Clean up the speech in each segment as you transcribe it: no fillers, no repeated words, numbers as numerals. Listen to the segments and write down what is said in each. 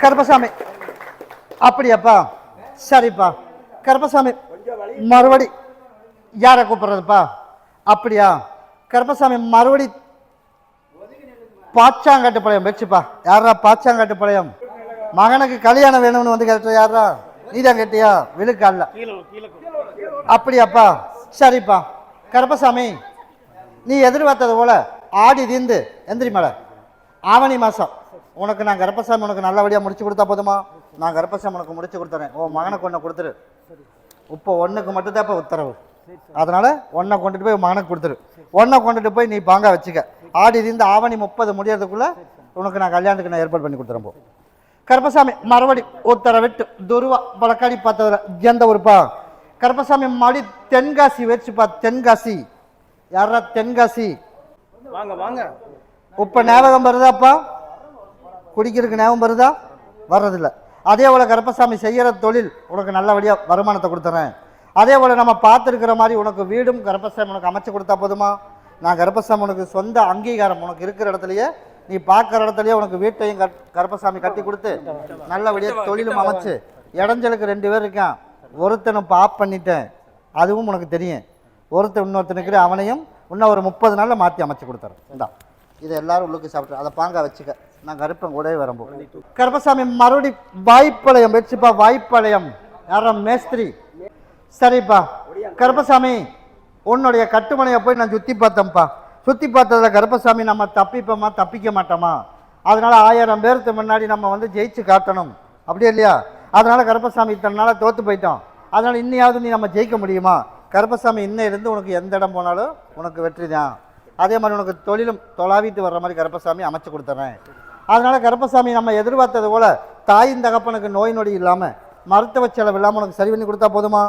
கருப்பசாமி அப்படியாப்பா, சரிப்பா. கருப்பசாமி மறுபடி யாரை கூப்பிடுறதுப்பா? அப்படியா கருப்பசாமி, மறுபடி பாச்சாங்காட்டுப்பாளையம் வச்சுப்பா. யாரா பாச்சாங்காட்டுப்பாளையம்? மகனுக்கு கல்யாணம் வேணும்னு வந்து கேட்ட யாரா? நீதான் கேட்டியா? விழுக்கல்ல. அப்படியாப்பா, சரிப்பா. கருப்பசாமி, நீ எதிர்பார்த்தது போல ஆடி தீர்ந்து எந்திரி மேல ஆவணி மாதம் உனக்கு நான் கருப்பசாமி உனக்கு நல்லபடியாக முடிச்சு கொடுத்தா போதுமா? நான் கருப்பசாமி உனக்கு முடிச்சு கொடுத்துறேன். ஓ மகனுக்கு ஒன்று கொடுத்துரு. இப்போ ஒன்றுக்கு மட்டும்தான் இப்போ உத்தரவு. அதனால் ஒன்றை கொண்டுட்டு போய் மகனுக்கு கொடுத்துரு. ஒன்றை கொண்டுட்டு போய் நீ பாங்கா வச்சுக்க. ஆடி தீர்ந்து ஆவணி 30 முடியறதுக்குள்ளே உனக்கு நான் கல்யாணத்துக்கு நான் ஏற்பாடு பண்ணி கொடுத்துறேன். போ கருப்பசாமி மறுபடி உத்தரவிட்டு துருவா பழக்காடி பார்த்ததில் எந்த ஊருப்பா? கருப்பசாமி மறுபடி தென்காசி வச்சுப்பா. தென்காசி யாரா? தென்காசி. வாங்க வாங்க. இப்போ ஞாபகம் வருதாப்பா? குடிக்கிறதுக்கு ஞாபகம் வருதா? வர்றதில்லை. அதே போல் கருப்பசாமி செய்கிற தொழில் உனக்கு நல்லபடியாக வருமானத்தை கொடுத்துறேன். அதே போல் நம்ம பார்த்துருக்கிற மாதிரி உனக்கு வீடும் கருப்பசாமி உனக்கு அமைச்சு கொடுத்தா போதுமா? நான் கருப்பசாமி உனக்கு சொந்த அங்கீகாரம் உனக்கு இருக்கிற இடத்துலையே நீ பார்க்குற இடத்துலையே உனக்கு வீட்டையும் கருப்பசாமி கட்டி கொடுத்து நல்லபடியாக தொழிலும் அமைச்சு இடைஞ்சலுக்கு 2 பேர் இருக்கான். ஒருத்தனை இப்போ ஆஃப் பண்ணிட்டேன், அதுவும் உனக்கு தெரியும். ஒருத்தன் இன்னொருத்தனுக்கு அவனையும் இன்னும் ஒரு 30 நாளில் மாற்றி அமைச்சு கொடுத்துறேன். இந்தா இதை எல்லாரும் உள்ளுக்கு சாப்பிட்டு அதை பாங்கா வச்சுக்க. நான் கருப்பன் கூடவே வரும்போது கருப்பசாமி மறுபடி வாய்ப்பாளையம் வச்சுப்பா. வாய்ப்பாளையம் யாரா? மேஸ்திரி. சரிப்பா. கருப்பசாமி உன்னுடைய கட்டுமனையை போய் நான் சுற்றி பார்த்தேன்ப்பா. சுற்றி பார்த்ததில் கருப்பசாமி நம்ம தப்பிப்போமா தப்பிக்க மாட்டோமா? அதனால் 1000 பேருக்கு முன்னாடி நம்ம வந்து ஜெயிச்சு காட்டணும், அப்படியே இல்லையா? அதனால் கருப்பசாமி இத்தனை நாளாக தோற்று போயிட்டோம். அதனால் இன்னையாவது நீ நம்ம ஜெயிக்க முடியுமா? கருப்பசாமி இன்னும் இருந்து உனக்கு எந்த இடம் போனாலும் உனக்கு வெற்றி தான். அதே மாதிரி உனக்கு தொழிலும் தொலாவிட்டு வர்ற மாதிரி கருப்பசாமி அமைச்சு கொடுத்துட்றேன். அதனால் கருப்பசாமி நம்ம எதிர்பார்த்தது போல் தாயின் தகப்பனுக்கு நோய் நொடி இல்லாமல் மருத்துவ செலவு இல்லாமல் உனக்கு சரி பண்ணி கொடுத்தா போதுமா?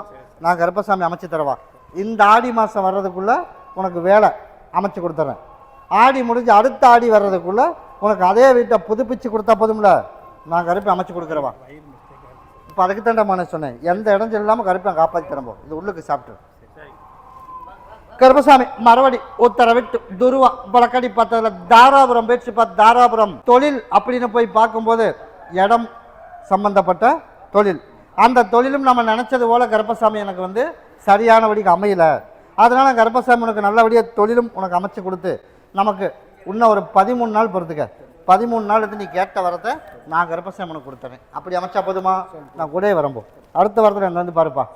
நான் கருப்பசாமி அமைச்சு தரவா. இந்த ஆடி மாதம் வர்றதுக்குள்ளே உனக்கு வேலை அமைச்சு கொடுத்துட்றேன். ஆடி முடிஞ்சு அடுத்த ஆடி வர்றதுக்குள்ளே உனக்கு அதே வீட்டை புதுப்பிச்சு கொடுத்தா போதும்ல? நான் கருப்பை அமைச்சு கொடுக்குறவா. இப்போ அதுக்கு தாண்டமான சொன்னேன், எந்த இடம் இல்லாமல் கருப்பை காப்பாற்றி தரம்போ. இது உள்ளுக்கு சாப்பிட்டு கருப்பசாமி மறுபடி உத்தரவிட்டு துருவா பழக்கடி பார்த்ததில் தாராபுரம் பேச்சு பார்த்து தாராபுரம் தொழில் அப்படின்னு போய் பார்க்கும்போது இடம் சம்பந்தப்பட்ட தொழில். அந்த தொழிலும் நம்ம நினச்சது போல கருப்பசாமி எனக்கு வந்து சரியானபடிக்கு அமையல. அதனால் கருப்பசாமி உனக்கு நல்லபடியாக தொழிலும் உனக்கு அமைச்சு கொடுத்து நமக்கு இன்னும் ஒரு 13 நாள் பொறுத்துக்க. 13 நாள் எடுத்து நீ கேட்ட வரத்தை நான் கருப்பசாமி உனக்கு கொடுத்துறேன். அப்படி அமைச்சா போதுமா? நான் கூட வரம்போ. அடுத்த வாரத்தில் என்ன வந்து பாருப்பா.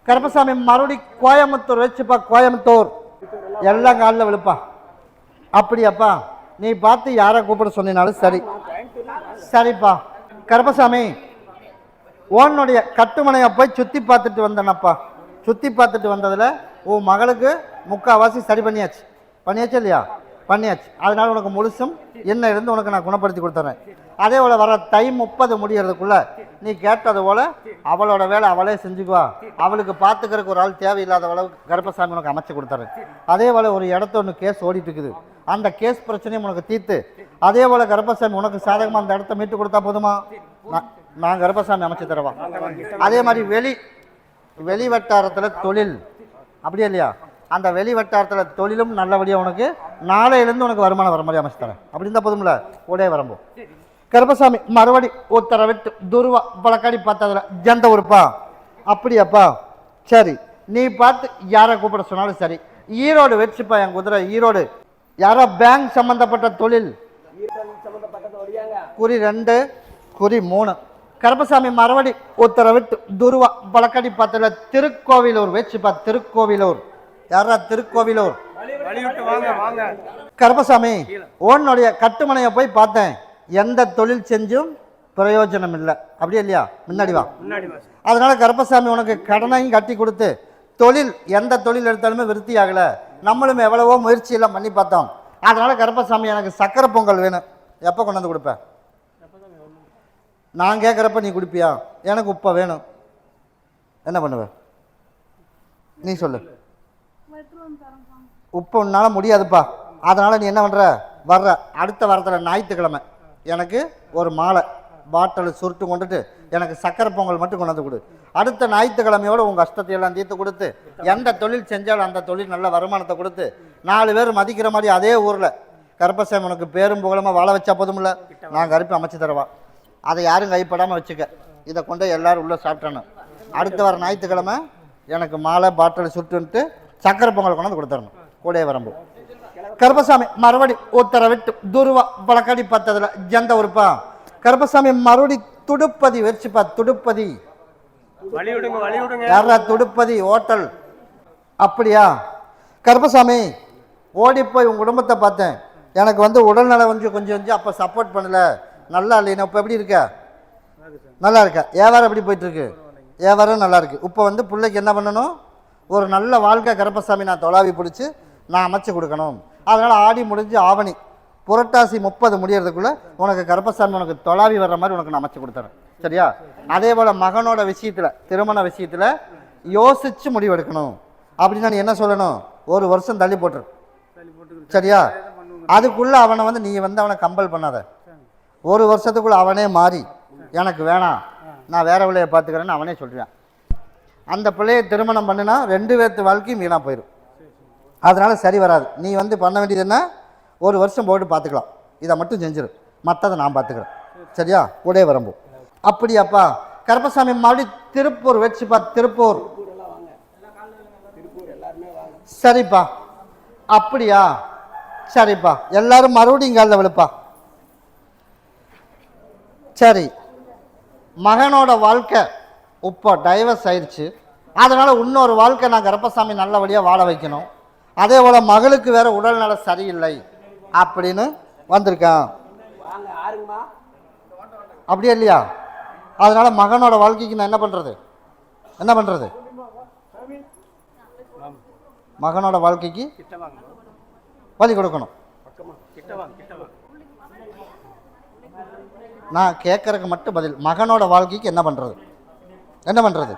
கருப்பசாமி மறுபடி கோயம்புத்தூர் வச்சுப்பா. கோயம்புத்தூர் எல்லாம் காலில் விழுப்பா. அப்படியாப்பா, நீ பார்த்து யாரை கூப்பிட சொன்னாலும் சரி. சரிப்பா. கருப்பசாமி உன்னுடைய கட்டுமனையை போய் சுற்றி பார்த்துட்டு வந்தேனப்பா. சுற்றி பார்த்துட்டு வந்ததில் உன் மகளுக்கு 3/4 சரி பண்ணியாச்சு. பண்ணியாச்சு இல்லையா? பண்ணியாச்சு. அதனால் உனக்கு முழுசும் என்ன இருந்து உனக்கு நான் குணப்படுத்தி கொடுத்துறேன். அதே போல் வர தை 30 முடிகிறதுக்குள்ளே நீ கேட்டது போல் அவளோட வேலை அவளே செஞ்சுக்குவா. அவளுக்கு பார்த்துக்கிறதுக்கு ஒரு ஆள் தேவையில்லாத அளவுக்கு கருப்பசாமி உனக்கு அமைச்சு கொடுத்துறேன். அதே போல் ஒரு இடத்த ஒன்று கேஸ் ஓடிட்டு இருக்குது. அந்த கேஸ் பிரச்சனையும் உனக்கு தீர்த்து அதே போல் கருப்பசாமி உனக்கு சாதகமாக அந்த இடத்த மீட்டு கொடுத்தா போதுமா? நான் கருப்பசாமி அமைச்சு தரவா. அதே மாதிரி வெளி வட்டாரத்தில் தொழில், அப்படியே இல்லையா? அந்த வெளி வட்டாரத்தில் தொழிலும் நல்லபடியாக உனக்கு நாளையிலேருந்து உனக்கு வருமானம் வர மாதிரி அமைச்சு தரேன். அப்படி இருந்தால் போதும்ல? கூட வரம்போ. கருப்பசாமி மறுபடி உத்தரவிட்டு துருவா பழக்காடி பார்த்ததில் எந்த ஊருப்பா? அப்படியாப்பா, சரி. நீ பார்த்து யாரை கூப்பிட சொன்னாலும் சரி. ஈரோடு வச்சுப்பா. என் குதிரை ஈரோடு. யாரோ பேங்க் சம்பந்தப்பட்ட தொழில். குறி 2 குறி 3. கருப்பசாமி மறுபடி உத்தரவிட்டு துருவா பழக்காடி பார்த்ததில் திருக்கோவிலூர் வச்சுப்பா. திருக்கோவிலூர் யாரா? திருக்கோவிலூர். கருப்பசாமி உன்னுடைய கட்டுமனையை போய் பார்த்தேன். எந்த தொழில் செஞ்சும் பிரயோஜனம் இல்லை, அப்படியே இல்லையா? முன்னாடி வா. அதனால கருப்பசாமி உனக்கு கடனையும் கட்டி கொடுத்து தொழில் எந்த தொழில் எடுத்தாலுமே விருத்தி ஆகலை. நம்மளும் எவ்வளவோ முயற்சியெல்லாம் பண்ணி பார்த்தோம். அதனால கருப்பசாமி எனக்கு சக்கரை பொங்கல் வேணும். எப்போ கொண்டு வந்து கொடுப்பேன்? நான் கேட்குறப்ப நீ கொடுப்பியா? எனக்கு உப்பை வேணும். என்ன பண்ணுவேன் நீ சொல்லு. உப்பு உன்னால் முடியாதுப்பா. அதனால் நீ என்ன பண்ணுற? வர்ற அடுத்த வாரத்தில் ஞாயிற்றுக்கிழமை எனக்கு ஒரு மாலை பாட்டில் சுருட்டு கொண்டுட்டு எனக்கு சக்கரை பொங்கல் மட்டும் கொண்டாந்து கொடு. அடுத்த ஞாயிற்றுக்கிழமையோடு உங்கள் கஷ்டத்தை எல்லாம் தீர்த்து கொடுத்து எந்த தொழில் செஞ்சாலும் அந்த தொழில் நல்ல வருமானத்தை கொடுத்து 4 பேர் மதிக்கிற மாதிரி அதே ஊரில் கருப்பசாமி உனக்கு பேரும் புகழமாக வாழ வச்சா போதுமில்ல? நான் கருப்பை அமைச்சு தரவா. அதை யாரும் கைப்படாமல் வச்சுக்க. இதை கொண்டு எல்லோரும் உள்ளே சாப்பிட்டணும். அடுத்து வர ஞாயிற்றுக்கிழமை எனக்கு மாலை பாட்டில் சுட்டுன்ட்டு சக்கரை பொங்கல் கொண்டாந்து கொடுத்துடணும். கூடே வரம்பு கருப்பசாமி மறுபடி உத்தரவிட்டு துருவா பழக்கடி பார்த்ததுல ஜந்த உறுப்பா கருப்பசாமி மறுபடி துடுப்பதி வச்சுப்பா. துடுப்பதி யாரா? துடுப்பதி ஹோட்டல். அப்படியா கருப்பசாமி? ஓடி போய் உங்கள் குடும்பத்தை பார்த்தேன். எனக்கு வந்து உடல்நல கொஞ்சம் கொஞ்சம் அப்போ சப்போர்ட் பண்ணல. நல்லா இல்லைன்னா இப்போ எப்படி இருக்க? நல்லா இருக்கா? வியாபாரம் எப்படி போயிட்டுருக்கு? வியாபாரம் நல்லா இருக்குது. இப்போ வந்து பிள்ளைக்கு என்ன பண்ணணும்? ஒரு நல்ல வாழ்க்கை கருப்பசாமி நான் தொலாவி பிடிச்சி நான் அமைச்சு கொடுக்கணும். அதனால் ஆடி முடிஞ்சு ஆவணி புரட்டாசி 30 முடியறதுக்குள்ளே உனக்கு கருப்பசாமி உனக்கு தொலாவி வர்ற மாதிரி உனக்கு நான் அமைச்சு கொடுத்துறேன். சரியா? அதே போல் மகனோட விஷயத்தில் திருமண விஷயத்தில் யோசித்து முடிவெடுக்கணும். அப்படின்னா நீ என்ன சொல்லணும்? 1 வருஷம் தள்ளி போட்டுரு. சரியா? அதுக்குள்ளே அவனை வந்து நீ வந்து அவனை கம்பல் பண்ணாத. 1 வருஷத்துக்குள்ளே அவனே மாறி எனக்கு வேணாம் நான் வேற பிள்ளையை பார்த்துக்கிறேன்னு அவனே சொல்கிறான். அந்த பிள்ளையை திருமணம் பண்ணினா 2 பேர்த்து வாழ்க்கையும் வீணாக போயிடும். அதனால் சரி வராது. நீ வந்து பண்ண வேண்டியது என்ன? 1 வருஷம் போட்டு பார்த்துக்கலாம். இதை மட்டும் செஞ்சிரு, மற்றதை நான் பார்த்துக்கிறேன். சரியா? கூடே வரம்போ. அப்படியாப்பா கருப்பசாமி மறுபடியும் திருப்பூர் வச்சுப்பா. திருப்பூர். சரிப்பா. அப்படியா? சரிப்பா. எல்லாரும் மறுபடியும் காலில் விழுப்பா. சரி, மகனோட வாழ்க்கை இப்போ டைவர்ஸ் ஆயிடுச்சு. அதனால் இன்னொரு வாழ்க்கை நான் கருப்பசாமி நல்லபடியாக வாழ வைக்கணும். அதே போல் மகளுக்கு வேறு உடல்நல சரியில்லை அப்படின்னு வந்திருக்கான். அப்படியே இல்லையா? அதனால் மகனோட வாழ்க்கைக்கு நான் என்ன பண்ணுறது? மகனோட வாழ்க்கைக்கு வழி கொடுக்கணும். நான் கேட்கறதுக்கு மட்டும் பதில். மகனோட வாழ்க்கைக்கு என்ன பண்ணுறது?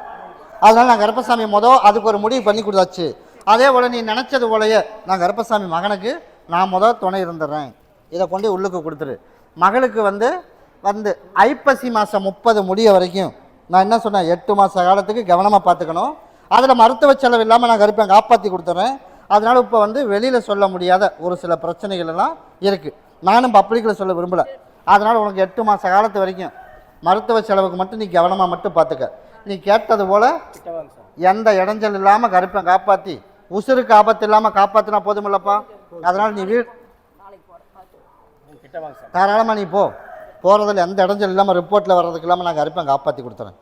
அதனால் நான் கருப்பசாமி அதுக்கு ஒரு முடிவு பண்ணி கொடுத்தாச்சு. அதே போல் நீ நினச்சது போலயே நான் கருப்பசாமி மகனுக்கு நான் துணை இருந்துடுறேன். இதை கொண்டு உள்ளுக்கு கொடுத்துரு. மகளுக்கு வந்து ஐப்பசி மாதம் 30 முடிய வரைக்கும் நான் என்ன சொன்னேன்? 8 மாத காலத்துக்கு கவனமாக பார்த்துக்கணும். அதில் மருத்துவ செலவு இல்லாமல் நான் கருப்பை காப்பாற்றி கொடுத்துட்றேன். அதனால் இப்போ வந்து வெளியில் சொல்ல முடியாத ஒரு சில பிரச்சனைகள் எல்லாம் இருக்குது. நானும் பப்ளிக்கில் சொல்ல விரும்பலை. அதனால் உனக்கு 8 மாத காலத்து வரைக்கும் மருத்துவ செலவுக்கு மட்டும் நீ கவனமாக மட்டும் பார்த்துக்க. நீ கேட்டது போல் எந்த இடைஞ்சல் இல்லாமல் கருப்பை காப்பாற்றி உசுருக்கு ஆபத்து இல்லாமல் காப்பாற்றினா போதுமில்லப்பா. அதனால் நீ தாராளமாக நீ போகிறதில் எந்த இடைஞ்சல் இல்லாமல் ரிப்போர்ட்டில் வர்றதுக்கு இல்லாமல் நான் கருப்பை காப்பாற்றி கொடுத்துறேன்.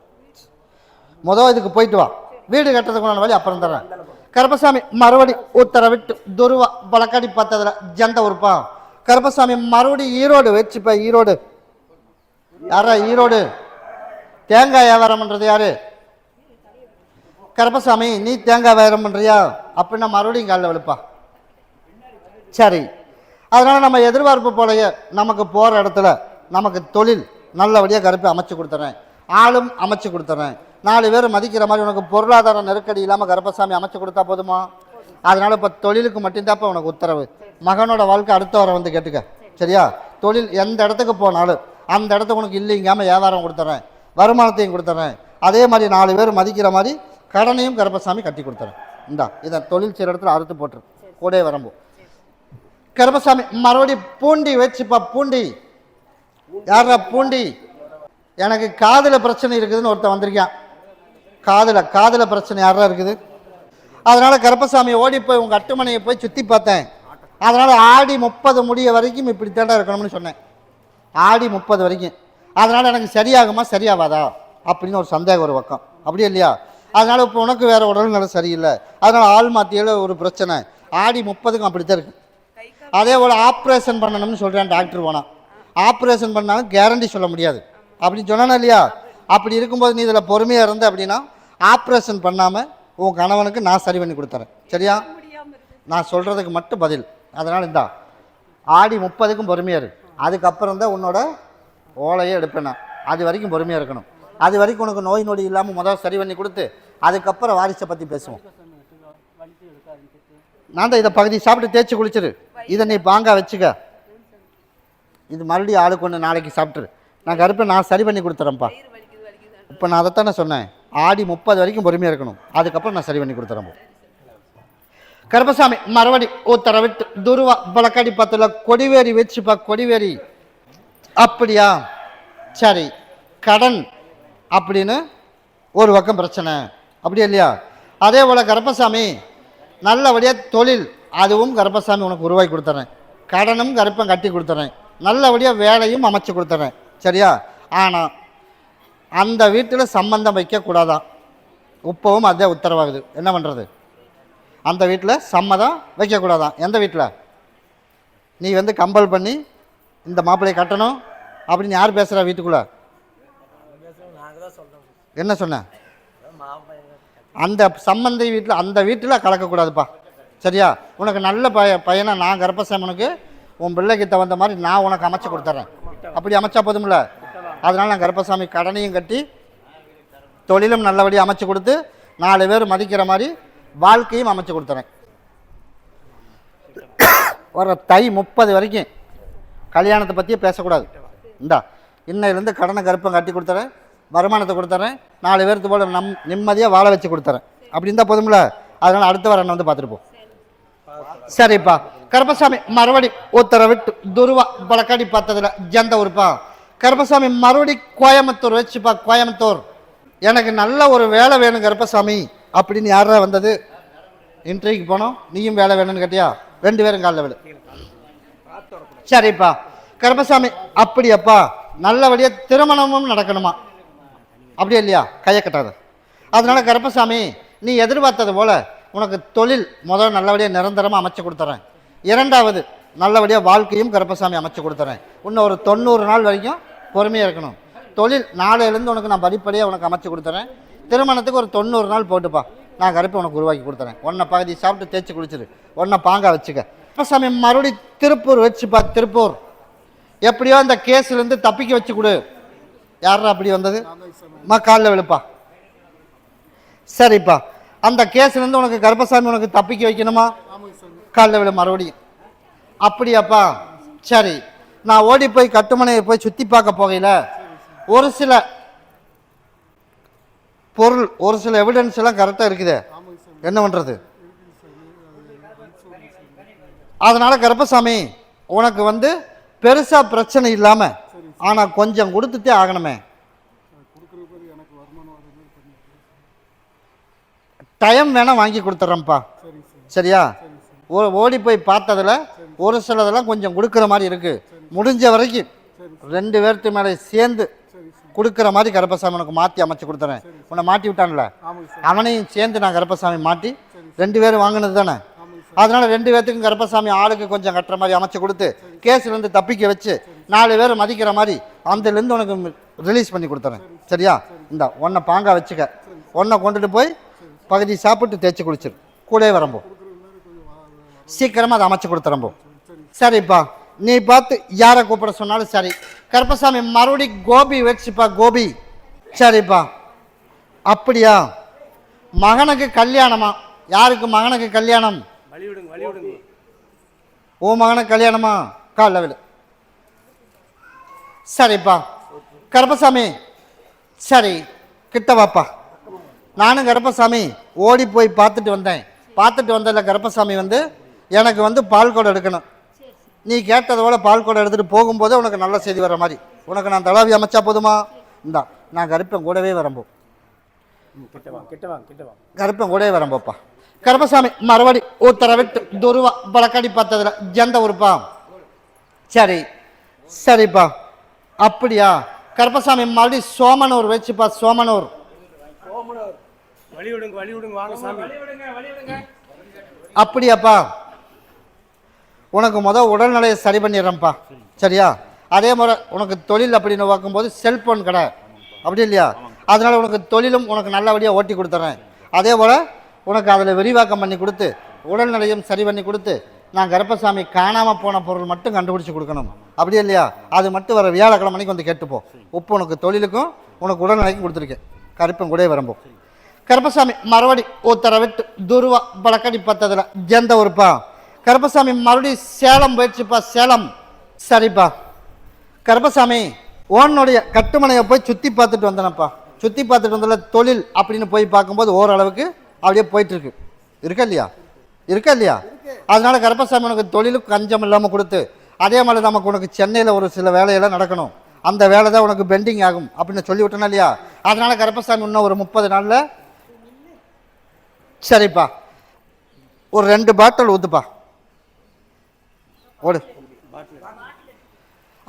இதுக்கு போயிட்டு வா. வீடு கட்டுறதுக்குள்ள வழி அப்புறம் தரேன். கருப்பசாமி மறுபடி உத்தரவிட்டு துருவா பழக்கடி பார்த்ததில் ஜந்த உறுப்பா கருப்பசாமி மறுபடி ஈரோடு வச்சுப்ப. ஈரோடு யாரா? ஈரோடு தேங்காய் வியாபாரம் பண்ணுறது யாரு? கருப்பசாமி நீ தேங்காய் வியாபாரம் பண்ணுறியா? அப்படின்னா மறுபடியும் காலில் விழுப்பா. சரி, அதனால் நம்ம எதிர்பார்ப்பு போலையே நமக்கு போகிற இடத்துல நமக்கு தொழில் நல்லபடியாக கருப்பை அமைச்சு கொடுத்துறேன். ஆளும் அமைச்சு கொடுத்துறேன். 4 பேர் மதிக்கிற மாதிரி உனக்கு பொருளாதார நெருக்கடி இல்லாமல் கருப்பசாமி அமைச்சு கொடுத்தா போதுமா? அதனால் இப்போ தொழிலுக்கு மட்டும்தான் இப்போ உனக்கு உத்தரவு. மகனோட வாழ்க்கை அடுத்த வாரம் வந்து கேட்டுக்க. சரியா? தொழில் எந்த இடத்துக்கு போனாலும் அந்த இடத்துக்கு உனக்கு இல்லைங்காமல் வியாபாரம் கொடுத்துட்றேன், வருமானத்தையும் கொடுத்துட்றேன். அதே மாதிரி 4 பேர் மதிக்கிற மாதிரி கடனையும் கருப்பசாமி கட்டி கொடுத்துறேன். இதை தொழில் செய்கிற இடத்துல அறுத்து போட்டுரு. கூடே வரம்போ கருப்பசாமி மறுபடி பூண்டி வச்சுப்பா. பூண்டி யாரா? பூண்டி எனக்கு காதில் பிரச்சனை இருக்குதுன்னு ஒருத்தன் வந்திருக்கான். காதில் பிரச்சனை யாரா இருக்குது? அதனால் கருப்பசாமி ஓடி போய் உங்கள் அட்டுமனையை போய் சுற்றி பார்த்தேன். அதனால் ஆடி 30 முடிய வரைக்கும் இப்படி தேட இருக்கணும்னு சொன்னேன். ஆடி 30 வரைக்கும். அதனால் எனக்கு சரியாகுமா சரியாவாதா அப்படின்னு ஒரு சந்தேகம் ஒரு பக்கம். அப்படியே இல்லையா? அதனால் இப்போ உனக்கு வேறு உடல்நல சரியில்லை. அதனால் ஆள் மாற்றியில் ஒரு பிரச்சனை. ஆடி 30க்கும் அப்படித்தான் இருக்குது. அதே போல் ஆப்ரேஷன் பண்ணணும்னு சொல்கிறேன். டாக்டர் போனால் ஆப்ரேஷன் பண்ணாலும் கேரண்டி சொல்ல முடியாது அப்படின்னு சொன்னானா இல்லையா? அப்படி இருக்கும்போது நீ இதில் பொறுமையாக இருந்த அப்படின்னா ஆப்ரேஷன் பண்ணாமல் உன் கணவனுக்கு நான் சரி பண்ணி கொடுத்துறேன். சரியா? நான் சொல்கிறதுக்கு மட்டும் பதில். அதனால் இந்தா ஆடி 30க்கும் பொறுமையாக இரு. அதுக்கப்புறம் தான் உன்னோட ஓலையே எடுப்பேன். நான் அது வரைக்கும் பொறுமையாக இருக்கணும். அது வரைக்கும் உனக்கு நோய் நொடி இல்லாமல் சரி பண்ணி கொடுத்து அதுக்கப்புறம் வாரிசை பற்றி பேசுவோம். நான் தான் இதை பகுதி சாப்பிட்டு தேய்ச்சி குளிச்சிரு. இதை நீ பாங்கா வச்சுக்க. இது மறுபடியும் ஆளுக்கு ஒன்று நாளைக்கு சாப்பிட்ரு. நான் கருப்பை நான் சரி பண்ணி கொடுத்துறேன்ப்பா. இப்போ நான் அதைத்தானே சொன்னேன். ஆடி 30 வரைக்கும் பொறுமையாக இருக்கணும். அதுக்கப்புறம் நான் சரி பண்ணி கொடுத்துறேன். கருப்பசாமி மறுபடி உத்தரவிட்டு துருவா பழக்கடி பத்தில் கொடிவேரி வச்சுப்பா. கொடிவேரி. அப்படியா? சரி, கடன் அப்படின்னு ஒரு பக்கம் பிரச்சனை, அப்படியே இல்லையா? அதே போல் கருப்பசாமி நல்லபடியாக தொழில், அதுவும் கருப்பசாமி உனக்கு உருவாக்கி கொடுத்துறேன். கடனும் கருப்பம் கட்டி கொடுத்துறேன். நல்லபடியாக வேலையும் அமைச்சு கொடுத்துறேன். சரியா? ஆனால் அந்த வீட்டில் சம்பந்தம் வைக்கக்கூடாதான். இப்போவும் அதே உத்தரவாகுது. என்ன பண்ணுறது? அந்த வீட்டில் சம்மதம் வைக்கக்கூடாதான். எந்த வீட்டில்? நீ வந்து கம்பல் பண்ணி இந்த மாப்பிள்ளையை கட்டணும் அப்படின்னு யார் பேசுகிறா வீட்டுக்குள்ளே? என்ன சொன்ன? அந்த சம்பந்தி வீட்டில், அந்த வீட்டில் கலக்கக்கூடாதுப்பா. சரியா? உனக்கு நல்ல பையனை நான் கருப்பசாமி உனக்கு உன் பிள்ளைக்கு தகுந்த மாதிரி நான் உனக்கு அமைச்சு கொடுத்துட்றேன். அப்படி அமைச்சா போதும்ல? அதனால் நான் கருப்பசாமி கடனையும் கட்டி தொழிலும் நல்லபடியாக அமைச்சு கொடுத்து 4 பேர் மதிக்கிற மாதிரி வாழ்க்கையும் அமைச்சு கொடுத்துறேன். வர தை 30 வரைக்கும் கல்யாணத்தை பற்றியே பேசக்கூடாது. இந்தா இன்னையிலேருந்து கடனை கருப்பம் கட்டி கொடுத்துறேன், வருமானத்தை கொடுத்துறேன், 4 பேருக்கு போல் நிம்மதியாக வாழ வச்சு கொடுத்துறேன். அப்படி இருந்தால் போதும்ல? அதனால் அடுத்த வாரம் என்ன வந்து பார்த்துட்டு போ. சரிப்பா. கருப்பசாமி மறுபடி உத்தரவிட்டு துருவா பழக்காடி பார்த்ததில் ஜந்த ஊருப்பா. கருப்பசாமி மறுபடி கோயம்புத்தூர் வச்சுப்பா. கோயம்புத்தூர் எனக்கு நல்ல ஒரு வேலை வேணும் கருப்பசாமி அப்படின்னு யாரா வந்தது? இன்டர்வியூக்கு போனோம், நீயும் வேலை வேணும்னு கேட்டியா? 2 பேரும் காலில் விடு. சரிப்பா கருப்பசாமி, அப்படியாப்பா, நல்லபடியாக திருமணமும் நடக்கணுமா? அப்படியே இல்லையா? கையை கட்டாத. அதனால கருப்பசாமி நீ எதிர்பார்த்தது போல உனக்கு தொழில் முதல் நல்லபடியாக நிரந்தரமாக அமைச்சு கொடுத்துறேன். 2வது நல்லபடியாக வாழ்க்கையும் கருப்பசாமி அமைச்சு கொடுத்துறேன். இன்னும் ஒரு 90 நாள் வரைக்கும் பொறுமையாக இருக்கணும். தொழில் நாளையிலேருந்து உனக்கு நான் படிப்படியாக உனக்கு அமைச்சு கொடுத்துறேன். திருமணத்துக்கு ஒரு 90 நாள் போட்டுப்பா. நான் கருப்பை உனக்கு உருவாக்கி கொடுத்துறேன். ஒன்றை பகுதி சாப்பிட்டு தேய்ச்சி குளிச்சிரு, ஒன்றை பாங்கா வச்சுக்க. கருப்பசாமி மறுபடி திருப்பூர் வச்சுப்பா. திருப்பூர் எப்படியோ அந்த கேஸ்லேருந்து தப்பிக்க வச்சு கொடு. யாரா அப்படி வந்தது? காலில் விழுப்பா. சரிப்பா, அந்த கேஸ்லேருந்து உனக்கு கருப்பசாமி உனக்கு தப்பிக்க வைக்கணுமா? காலில் விழு மறுபடியும். அப்படியாப்பா, சரி. நான் ஓடி போய் கட்டுமனையை போய் சுற்றி பார்க்க போகையில் ஒரு சில பொருள், ஒரு சில எவிடன்ஸ் எல்லாம் கரெக்டாக இருக்குது. என்ன பண்ணுறது? அதனால கருப்பசாமி உனக்கு வந்து பெருசாக பிரச்சனை இல்லாமல், ஆனால் கொஞ்சம் கொடுத்துட்டே ஆகணுமே. டைம் வேணால் வாங்கி கொடுத்துட்றேன்ப்பா. சரியா? ஓடி போய் பார்த்ததில் ஒரு சிலதெல்லாம் கொஞ்சம் கொடுக்குற மாதிரி இருக்குது. முடிஞ்ச வரைக்கும் 2 பேர்த்து மேலே சேர்ந்து கொடுக்குற மாதிரி கருப்பசாமி உனக்கு மாற்றி அமைச்சு கொடுத்துறேன். உன்னை மாட்டி விட்டான்ல, அவனையும் சேர்ந்து நான் கருப்பசாமி மாட்டி 2 பேரும் வாங்கினது தானே. அதனால 2 பேர்த்துக்கும் கருப்பசாமி ஆளுக்கு கொஞ்சம் கட்டுற மாதிரி அமைச்சு கொடுத்து கேஸ்லேருந்து தப்பிக்க வச்சு 4 பேர் மதிக்கிற மாதிரி அந்தலேருந்து உனக்கு ரிலீஸ் பண்ணி கொடுத்துறேன். சரியா? இந்த ஒன்றை பாங்கா வச்சுக்க. ஒன்றை கொண்டுட்டு போய் பகுதி சாப்பிட்டு தேய்ச்சி குளிச்சிரு. கூட வரம்போ சீக்கிரமாக அதை அமைச்சு கொடுத்துறம்போ. சரிப்பா, நீ பார்த்து யாரை கூப்பிட சொன்னாலும் சரி. கருப்பசாமி மறுபடி கோபி வச்சுப்பா. கோபி. சரிப்பா, அப்படியா? மகனுக்கு கல்யாணமா? யாருக்கு மகனுக்கு கல்யாணம்? ஓ மகனுக்கு கல்யாணமா? காலில் விடு. சரிப்பா கருப்பசாமி, சரி கிட்ட வாப்பா. நானும் கருப்பசாமி ஓடி போய் பார்த்துட்டு வந்தேன். பார்த்துட்டு வந்ததில் கருப்பசாமி வந்து எனக்கு வந்து பால் குடம் எடுக்கணும். நீ கேட்டதோட பால் குடம் எடுத்துகிட்டு போகும்போதே உனக்கு நல்ல செய்தி வர மாதிரி உனக்கு நான் தலாவி அமைச்சா போதுமா? இந்தா நான் கருப்பன் கூடவே வரம்போ. கருப்பன் கூடவே வரம்போப்பா. கருப்பசாமி மறுபடி உத்தரவிட்டு துருவா பழக்கடி பார்த்ததில் ஜந்த ஊருப்பா. சரி சரிப்பா, அப்படியா? கருப்பசாமி மறுபடி சோமனூர் வச்சுப்பா. சோமனூர். அப்படியாப்பா, உனக்கு உடல்நிலையை சரி பண்ணிடுறேன்ப்பா. சரியா? அதே மாதிரி உனக்கு தொழில் அப்படின்னு பார்க்கும்போது செல்ஃபோன் கடை, அப்படி இல்லையா? அதனால் உனக்கு தொழிலும் உனக்கு நல்லபடியாக ஓட்டி கொடுத்துட்றேன். அதே போல் உனக்கு அதில் விரிவாக்கம் பண்ணி கொடுத்து உடல்நிலையும் சரி பண்ணி கொடுத்து நான் கருப்பசாமி காணாமல் போன பொருள் மட்டும் கண்டுபிடிச்சி கொடுக்கணும். அப்படி இல்லையா? அது மட்டும் வர வியாழக்கிழமை மணிக்கு வந்து கேட்டுப்போம். உப்பு உனக்கு தொழிலுக்கும் உனக்கு உடல்நிலைக்கும் கொடுத்துருக்கேன். கருப்பன் கூட வரம்போ. கருப்பசாமி மறுபடி உத்தரவிட்டு துருவா பழக்கடி பார்த்ததில் ஜந்த ஊருப்பா. கருப்பசாமி மறுபடி சேலம் போயிடுச்சுப்பா. சேலம். சரிப்பா கருப்பசாமி, ஓனுடைய கட்டுமனையை போய் சுற்றி பார்த்துட்டு வந்தேனப்பா. சுற்றி பார்த்துட்டு வந்ததில் தொழில் அப்படின்னு போய் பார்க்கும்போது ஓரளவுக்கு அப்படியே போயிட்டுருக்கு. இருக்கா இல்லையா? இருக்கா இல்லையா? அதனால கருப்பசாமி உனக்கு தொழிலுக்கு கஞ்சம் இல்லாமல் கொடுத்து அதே மாதிரி நமக்கு உனக்கு சென்னையில் ஒரு சில வேலையெல்லாம் நடக்கணும். அந்த வேலை தான் உனக்கு பெண்டிங் ஆகும் அப்படின்னு சொல்லி விட்டேனா இல்லையா? அதனால கருப்பசாமி இன்னும் ஒரு 30 நாளில் சரிப்பா ஒரு 2 பாட்டில் ஊற்றுப்பா ஓடு.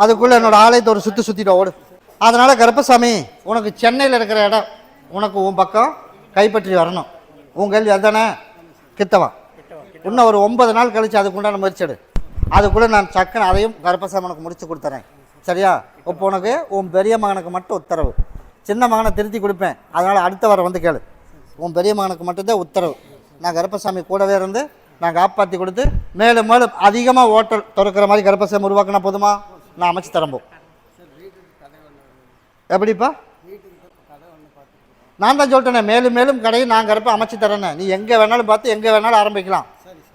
அதுக்குள்ளே என்னோட ஆலயத்தை ஒரு சுற்றிட்டு ஓடு. அதனால் கருப்பசாமி உனக்கு சென்னையில் இருக்கிற இடம் உனக்கு உன் பக்கம் கைப்பற்றி வரணும். உன் கேள்வி அதுதானே? கிட்டவா இன்னும் ஒரு 9 நாள் கழித்து அதுக்குண்டான முயற்சி எடு. அதுக்குள்ளே நான் சக்கன் அதையும் கருப்பசாமி உனக்கு முடித்து கொடுத்துறேன். சரியா? இப்போ உனக்கு உன் பெரிய மகனுக்கு மட்டும் உத்தரவு. சின்ன மகனை திருத்தி கொடுப்பேன். அதனால் அடுத்த வாரம் வந்து கேளு. உன் பெரிய மகனுக்கு மட்டும்தான் உத்தரவு. நான் கருப்பசாமி கூடவே இருந்து நான் காப்பாற்றி கொடுத்து மேலும் மேலும் அதிகமாக ஹோட்டல் திறக்கிற மாதிரி கருப்பசாமி உருவாக்கினா போதுமா? நான் அமைச்சு தரம்போம். எப்படிப்பா? நான் தான் சொல்லிட்டேனே, மேலும் மேலும் கடையை நான் கருப்பை அமைச்சு தரேன்னு. நீ எங்கே வேணாலும் பார்த்து எங்கே வேணாலும் ஆரம்பிக்கலாம்.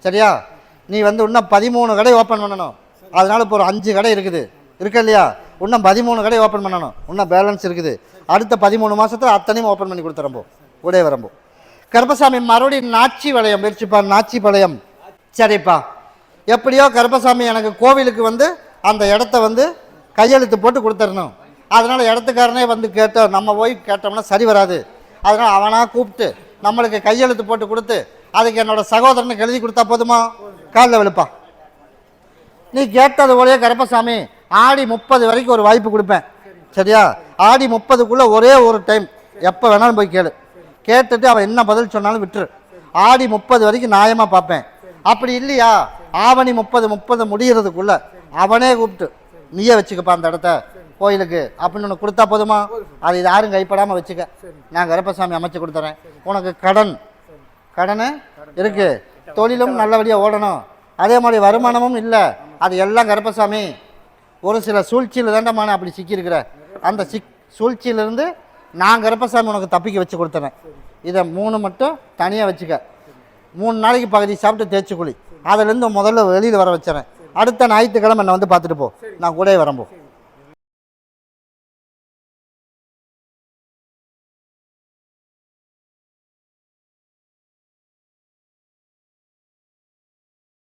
சரியா? நீ வந்து இன்னும் 13 கடை ஓப்பன் பண்ணணும். அதனால இப்போ ஒரு 5 கடை இருக்குது இல்லையா? இன்னும் 13 கடை ஓப்பன் பண்ணணும். இன்னும் பேலன்ஸ் இருக்குது. அடுத்த 13 மாதத்தில் அத்தனையும் ஓப்பன் பண்ணி கொடுத்துறம்போ உடைய வரம்போ. கருப்பசாமி மறுபடியும் நாச்சி வளையம் முயற்சிப்பா. நாச்சி வளையம் சரிப்பா. எப்படியோ கருப்பசாமி எனக்கு கோவிலுக்கு வந்து அந்த இடத்த வந்து கையெழுத்து போட்டு கொடுத்துடணும். அதனால் இடத்துக்காரனே வந்து கேட்டோம், நம்ம போய் கேட்டோம்னா சரி வராது. அதனால் அவனாக கூப்பிட்டு நம்மளுக்கு கையெழுத்து போட்டு கொடுத்து அதுக்கு என்னோட சகோதரனுக்கு எழுதி கொடுத்தா போதுமா? காலில் விழுப்பா. நீ கேட்டது போலயே கருப்பசாமி ஆடி 30 வரைக்கும் ஒரு வாய்ப்பு கொடுப்பேன். சரியா? ஆடி 30க்குள்ளே ஒரே ஒரு டைம் எப்போ வேணாலும் போய் கேளு. கேட்டுட்டு அவன் என்ன பதில் சொன்னாலும் விட்டுரு. ஆடி 30 வரைக்கும் நியாயமாக பார்ப்பேன். அப்படி இல்லையா ஆவணி 30 முடிகிறதுக்குள்ளே அவனே கூப்பிட்டு நீயே வச்சுக்கப்பா அந்த இடத்த கோயிலுக்கு அப்படின்னு உனக்கு கொடுத்தா போதுமா? அது யாரும் கைப்படாமல் வச்சுக்க. நான் கருப்பசாமி அமைச்சு கொடுத்துறேன். உனக்கு கடனு இருக்குது. தொழிலும் நல்லபடியாக ஓடணும். அதே மாதிரி வருமானமும் இல்லை. அது எல்லாம் கருப்பசாமி ஒரு சில சூழ்ச்சியில் தாண்டமான அப்படி சிக்கியிருக்கிற அந்த சூழ்ச்சியிலிருந்து நான் கருப்பசாமி உனக்கு தப்பிக்க வச்சு கொடுத்துறேன். இதை 3 மட்டும் தனியாக வச்சுக்க. 3 நாளைக்கு பகுதி சாப்பிட்டு தேய்ச்சி குழி. அதிலேருந்து முதல்ல வெளியில் வர வச்சுறேன். அடுத்த ஞாயிற்றுக்கிழமை என்னை வந்து பார்த்துட்டு போ. நான் கூட வரம்போ.